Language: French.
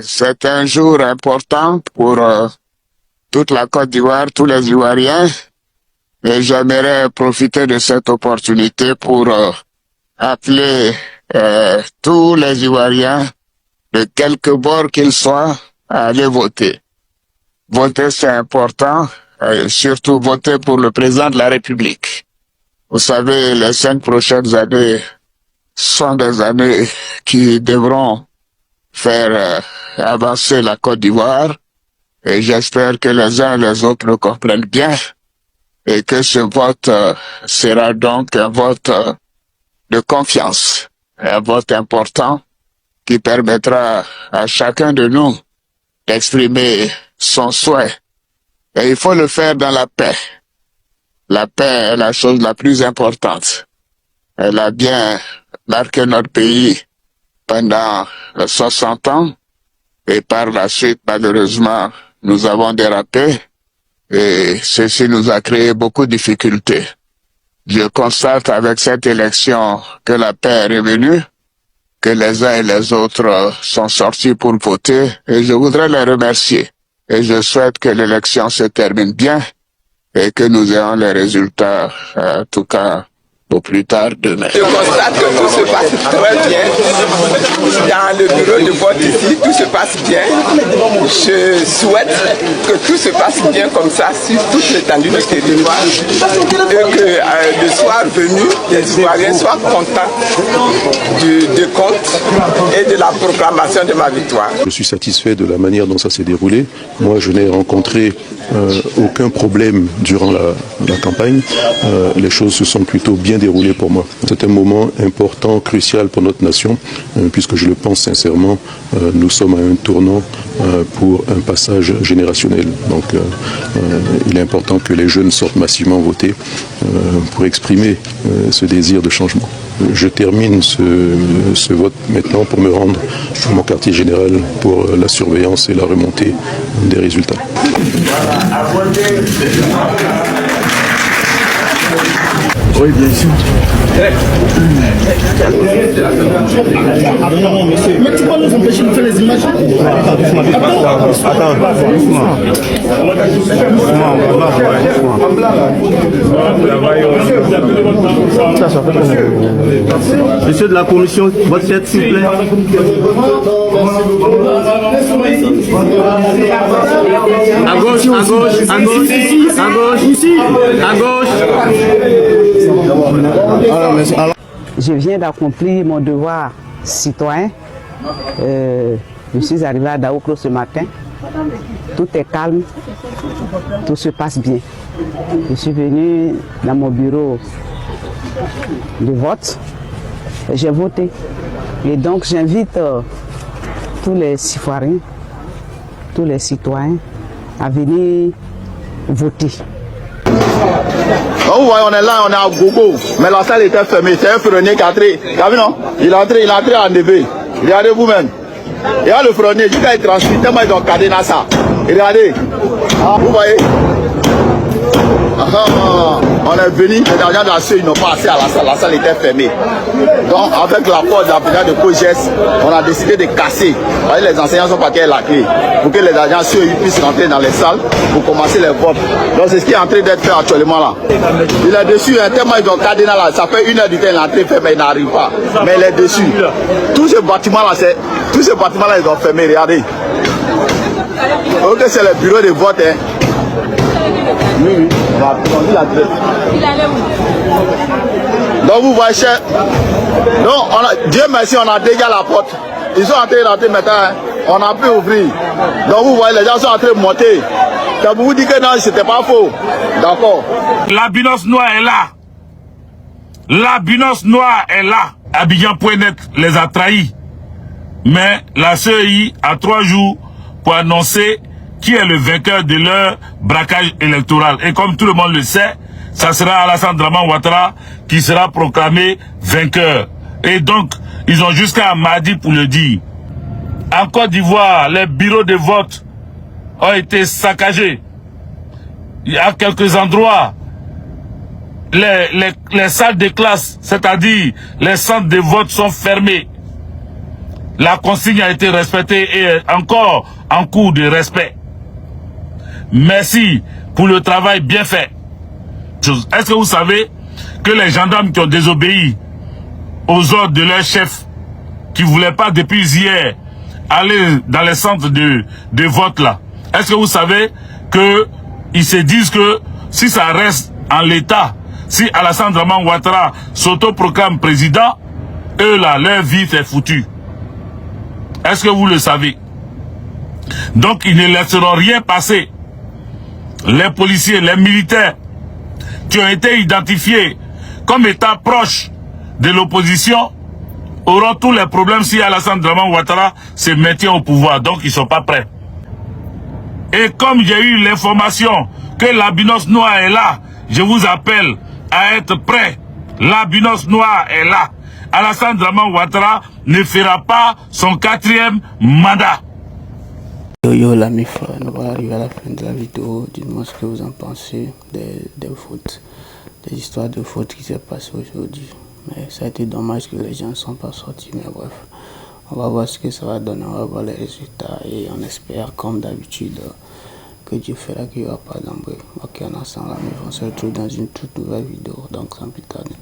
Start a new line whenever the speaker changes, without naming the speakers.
C'est un jour important pour toute la Côte d'Ivoire, tous les Ivoiriens. Et j'aimerais profiter de cette opportunité pour appeler tous les Ivoiriens, de quelque bord qu'ils soient, à aller voter. Voter, c'est important, surtout voter pour le président de la République. Vous savez, les 5 prochaines années sont des années qui devront faire avancer la Côte d'Ivoire, et j'espère que les uns et les autres le comprennent bien, et que ce vote sera donc un vote de confiance, un vote important qui permettra à chacun de nous d'exprimer son souhait. Et il faut le faire dans la paix. La paix est la chose la plus importante. Elle a bien marqué notre pays pendant 60 ans, et par la suite, malheureusement, nous avons dérapé, et ceci nous a créé beaucoup de difficultés. Je constate avec cette élection que la paix est revenue, que les uns et les autres sont sortis pour voter, et je voudrais les remercier. Et je souhaite que l'élection se termine bien et que nous ayons les résultats, en tout cas, au plus tard demain.
Je constate que tout se passe très bien. Dans le bureau de vote ici, tout se passe bien. Je souhaite que tout se passe bien comme ça sur toute l'étendue du territoire et que le soir venu, les Ivoiriens soient contents du compte et de la proclamation de ma victoire.
Je suis satisfait de la manière dont ça s'est déroulé. Moi, je n'ai rencontré aucun problème durant la campagne. Les choses se sont plutôt bien déroulées pour moi. C'est un moment important, crucial pour notre nation, puisque je le pense sincèrement, nous sommes à un tournant pour un passage générationnel. Donc il est important que les jeunes sortent massivement voter pour exprimer ce désir de changement. Je termine ce vote maintenant pour me rendre à mon quartier général pour la surveillance et la remontée des résultats.
Oui, bien sûr. Non, monsieur. Mais tu vas nous empêcher de faire les images. Attends. Monsieur de la commission, votre tête, s'il vous plaît. À gauche, ici, à gauche.
Je viens d'accomplir mon devoir citoyen. Je suis arrivé à Daoukro ce matin. Tout est calme, tout se passe bien. Je suis venu dans mon bureau de vote. J'ai voté. Et donc j'invite tous les Ivoiriens, tous les citoyens à venir voter.
Donc vous voyez, on est là, on est à Gogo, mais la salle était fermée. C'est un ferronnier qui est entré. Vous avez vu, non? Il est entré en DB. Regardez vous-même. Il y a le ferronnier, jusqu'à être transmis, tellement ils ont cadené ça. Regardez. Ah, vous voyez. On est venu, les agents de la CEI n'ont pas accès à la salle était fermée. Donc avec l'apport de la présidente de COGES, on a décidé de casser. Les enseignants sont partis à la clé pour que les agents CEI puissent rentrer dans les salles pour commencer les votes. Donc c'est ce qui est en train d'être fait actuellement là. Il est dessus, tellement ils ont cadené là, ça fait 1 heure du temps, l'entrée fermée, il n'arrive pas. Mais il est dessus. Tout ce bâtiment là, ils ont fermé, regardez. Ok, c'est le bureau de vote. Hein. Oui. Donc vous voyez, cher. Donc Dieu merci, on a déjà la porte. Ils sont en train de rentrer maintenant. Hein. On a pu ouvrir. Donc vous voyez, les gens sont en train de monter. Donc vous dites que non, c'était pas faux. D'accord.
La binosse noire est là. La binosse noire est là. Abidjan.net les a trahis. Mais la CEI a 3 jours pour annoncer qui est le vainqueur de leur braquage électoral. Et comme tout le monde le sait, ça sera Alassane Draman Ouattara qui sera proclamé vainqueur. Et donc, ils ont jusqu'à mardi pour le dire. En Côte d'Ivoire, les bureaux de vote ont été saccagés. Il y a quelques endroits, les salles de classe, c'est-à-dire les centres de vote sont fermés. La consigne a été respectée et est encore en cours de respect. Merci pour le travail bien fait. Est-ce que vous savez que les gendarmes qui ont désobéi aux ordres de leur chef, qui ne voulaient pas depuis hier aller dans les centres de vote là, est-ce que vous savez qu'ils se disent que si ça reste en l'état, si Alassane Dramane Ouattara s'autoproclame président, eux là, leur vie est foutue. Est-ce que vous le savez? Donc ils ne laisseront rien passer. Les policiers, les militaires qui ont été identifiés comme étant proches de l'opposition auront tous les problèmes si Alassane Dramane Ouattara se maintient au pouvoir. Donc ils ne sont pas prêts. Et comme j'ai eu l'information que l'albinos noir est là, je vous appelle à être prêts. L'albinos noir est là. Alassane Dramane Ouattara ne fera pas son 4e mandat.
Yo la MIF, nous allons arriver à la fin de la vidéo. Dites-moi ce que vous en pensez des fautes, des histoires de fautes qui s'est passées aujourd'hui. Mais ça a été dommage que les gens ne sont pas sortis, mais bref. On va voir ce que ça va donner, on va voir les résultats et on espère comme d'habitude que Dieu fera qu'il n'y aura pas d'embrouille. Ok, on ensemble la MIF, on se retrouve dans une toute nouvelle vidéo, donc sans plus tarder.